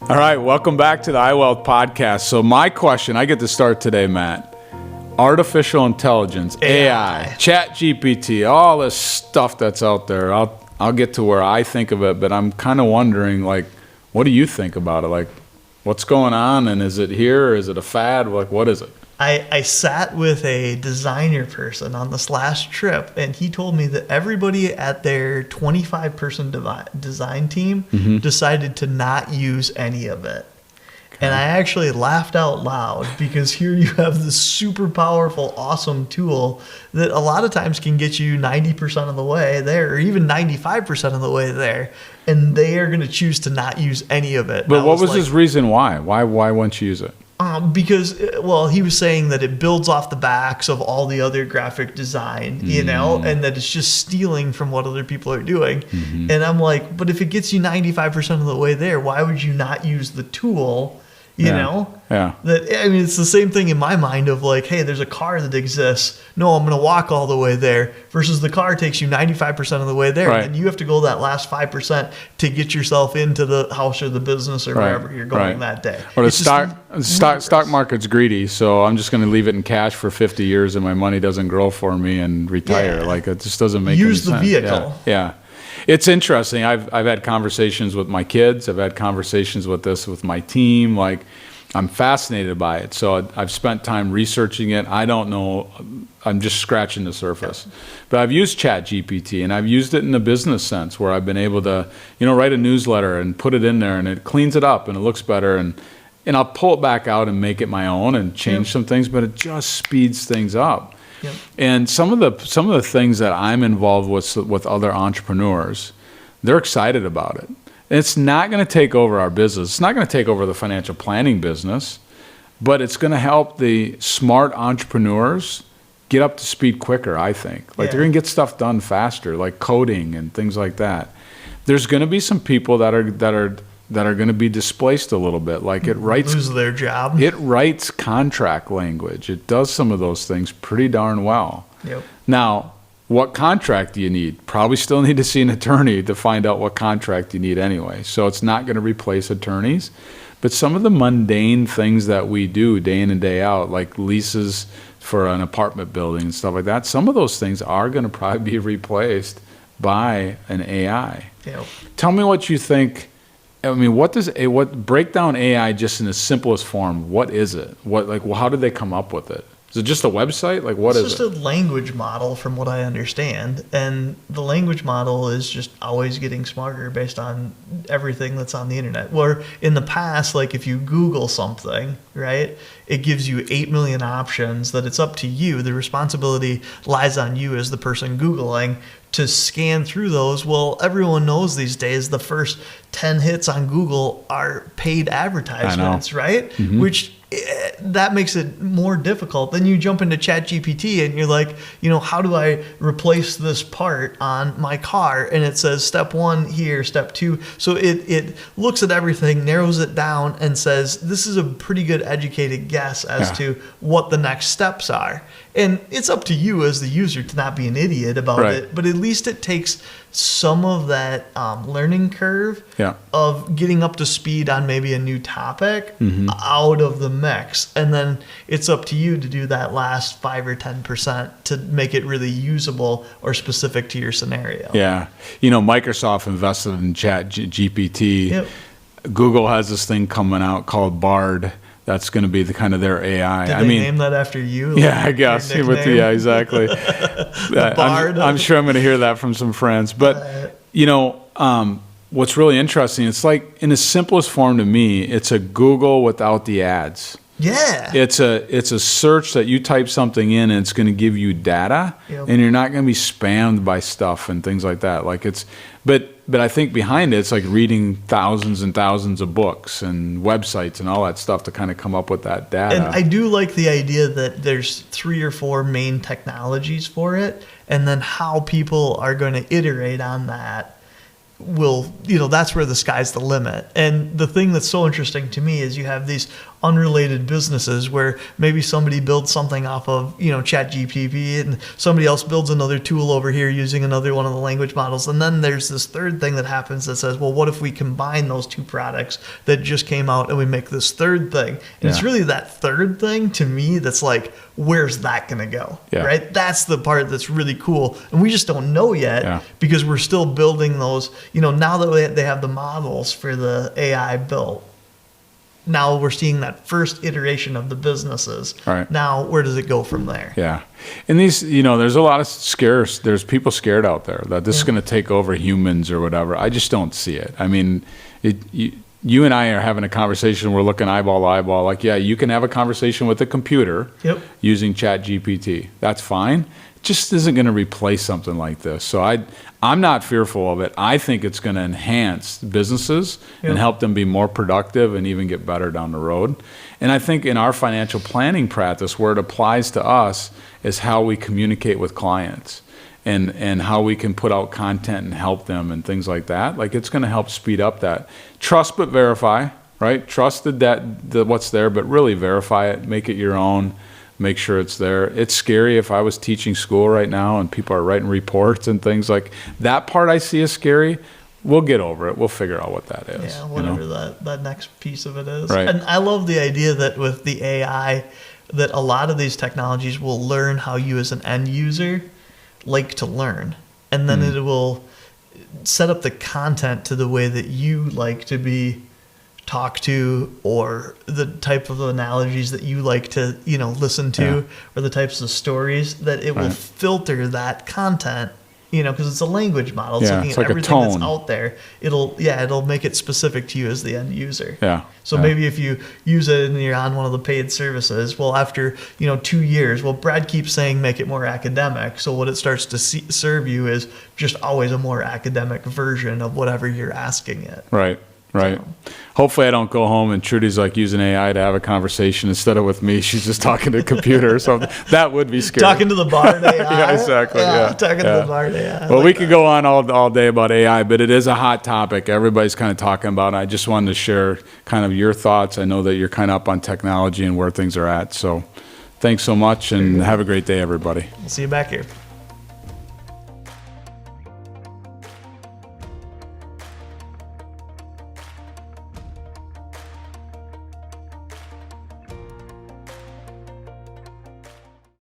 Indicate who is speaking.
Speaker 1: All right, welcome back to the iWealth podcast. So my question, I get to start today, Matt. Artificial intelligence, AI, ChatGPT, all this stuff that's out there. I'll get to where I think of it, but I'm kind of wondering, like, what do you think about it? Like, what's going on, and is it here, or is it a fad? Like, what is it?
Speaker 2: I sat with a designer person on this last trip, and he told me that everybody at their 25-person design team decided to not use any of it. Okay. And I actually laughed out loud because here you have this super powerful, awesome tool that a lot of times can get you 90% of the way there, or even 95% of the way there, and they are going to choose to not use any of it.
Speaker 1: But what was his reason why? Why wouldn't you use it?
Speaker 2: Because, well, he was saying that it builds off the backs of all the other graphic design, you know, and that it's just stealing from what other people are doing. And I'm like, but if it gets you 95% of the way there, why would you not use the tool, you know?
Speaker 1: Yeah.
Speaker 2: That, I mean, it's the same thing in my mind of like, hey, there's a car that exists. No, I'm going to walk all the way there, versus the car takes you 95% of the way there.
Speaker 1: Right.
Speaker 2: And you have to go that last 5% to get yourself into the house or the business or wherever you're going that day.
Speaker 1: Or the stock market's greedy, so I'm just going to leave it in cash for 50 years and my money doesn't grow for me and retire.
Speaker 2: Yeah.
Speaker 1: Like, it just doesn't make any sense.
Speaker 2: Use the vehicle.
Speaker 1: Yeah. It's interesting. I've had conversations with my kids. I've had conversations with my team. Like, I'm fascinated by it. So I've spent time researching it. I don't know. I'm just scratching the surface. But I've used ChatGPT, and I've used it in a business sense where I've been able to, write a newsletter and put it in there, and it cleans it up and it looks better. And I'll pull it back out and make it my own and change some things, but it just speeds things up. Yep. And some of the things that I'm involved with other entrepreneurs, they're excited about it. It's not going to take over our business. It's not going to take over the financial planning business, but it's going to help the smart entrepreneurs get up to speed quicker, I think. Like, they're going to get stuff done faster, like coding and things like that. There's going to be some people that are going to be displaced a little bit. Like,
Speaker 2: lose their job.
Speaker 1: It writes contract language. It does some of those things pretty darn well.
Speaker 2: Yep.
Speaker 1: Now, what contract do you need? Probably still need to see an attorney to find out what contract you need anyway. So it's not going to replace attorneys. But some of the mundane things that we do day in and day out, like leases for an apartment building and stuff like that, some of those things are going to probably be replaced by an AI.
Speaker 2: Yep.
Speaker 1: Tell me what you think. I mean, break down AI just in the simplest form? What is it? How did they come up with it? Is it just a website? Like, what is it?
Speaker 2: It's just a language model from what I understand. And the language model is just always getting smarter based on everything that's on the internet. Where in the past, like if you Google something, right, it gives you 8 million options that it's up to you. The responsibility lies on you as the person Googling to scan through those. Well, everyone knows these days the first 10 hits on Google are paid advertisements, right? Mm-hmm. Which that makes it more difficult. Then you jump into ChatGPT and you're like, how do I replace this part on my car? And it says step 1 here, step 2. So it looks at everything, narrows it down, and says this is a pretty good educated guess as to what the next steps are. And it's up to you as the user to not be an idiot about it, but at least it takes some of that learning curve of getting up to speed on maybe a new topic out of the mix. And then it's up to you to do that last 5 or 10% to make it really usable or specific to your scenario.
Speaker 1: Yeah. Microsoft invested in ChatGPT. Yep. Google has this thing coming out called Bard. That's going to be the kind of their AI.
Speaker 2: Did they name that after you?
Speaker 1: Yeah, I guess. Yeah, exactly.
Speaker 2: Bard.
Speaker 1: I'm sure I'm going to hear that from some friends. But, what's really interesting, it's like, in the simplest form to me, it's a Google without the ads.
Speaker 2: Yeah.
Speaker 1: It's a search that you type something in and it's going to give you data, and you're not going to be spammed by stuff and things like that. Like but I think behind it, it's like reading thousands and thousands of books and websites and all that stuff to kind of come up with that data.
Speaker 2: And I do like the idea that there's 3 or 4 main technologies for it, and then how people are going to iterate on that will, that's where the sky's the limit. And the thing that's so interesting to me is you have these unrelated businesses where maybe somebody builds something off of, ChatGPT, and somebody else builds another tool over here using another one of the language models. And then there's this third thing that happens that says, well, what if we combine those two products that just came out and we make this third thing? And it's really that third thing to me that's like, where's that going to go?
Speaker 1: Yeah.
Speaker 2: Right? That's the part that's really cool. And we just don't know yet because we're still building those, now that they have the models for the AI built. Now we're seeing that first iteration of the businesses.
Speaker 1: Right.
Speaker 2: Now, where does it go from there?
Speaker 1: Yeah. And these, there's a lot of scares. There's people scared out there that this is going to take over humans or whatever. I just don't see it. I mean, you and I are having a conversation. We're looking eyeball to eyeball. Like, yeah, you can have a conversation with a computer using ChatGPT. That's fine. It just isn't going to replace something like this. So I'm not fearful of it. I think it's going to enhance businesses and help them be more productive and even get better down the road. And I think in our financial planning practice, where it applies to us is how we communicate with clients and how we can put out content and help them and things like that. Like, it's going to help speed up that. Trust but verify, right? Trust the what's there, but really verify it, make it your own. Make sure it's there. It's scary. If I was teaching school right now and people are writing reports and things like that, part I see as scary. We'll get over it. We'll figure out what that is.
Speaker 2: Yeah, whatever that next piece of it is.
Speaker 1: Right.
Speaker 2: And I love the idea that with the AI, that a lot of these technologies will learn how you as an end user like to learn. And then it will set up the content to the way that you like to be talk to, or the type of analogies that you like to listen to, or the types of stories that it will filter that content, because it's a language model. It's looking at
Speaker 1: like
Speaker 2: everything that's out there. It'll make it specific to you as the end user. So maybe if you use it and you're on one of the paid services, well, after 2 years, well, Brad keeps saying make it more academic. So what it starts to serve you is just always a more academic version of whatever you're asking it.
Speaker 1: Right. So. Hopefully I don't go home and Trudy's like using AI to have a conversation instead of with me. She's just talking to a computer or something. That would be scary.
Speaker 2: Talking to the Bard AI.
Speaker 1: Yeah, exactly.
Speaker 2: Talking to the Bard AI.
Speaker 1: Well, we could go on all day about AI, but it is a hot topic. Everybody's kind of talking about it. I just wanted to share kind of your thoughts. I know that you're kind of up on technology and where things are at. So thanks so much and have a great day, everybody.
Speaker 2: We'll see you back here.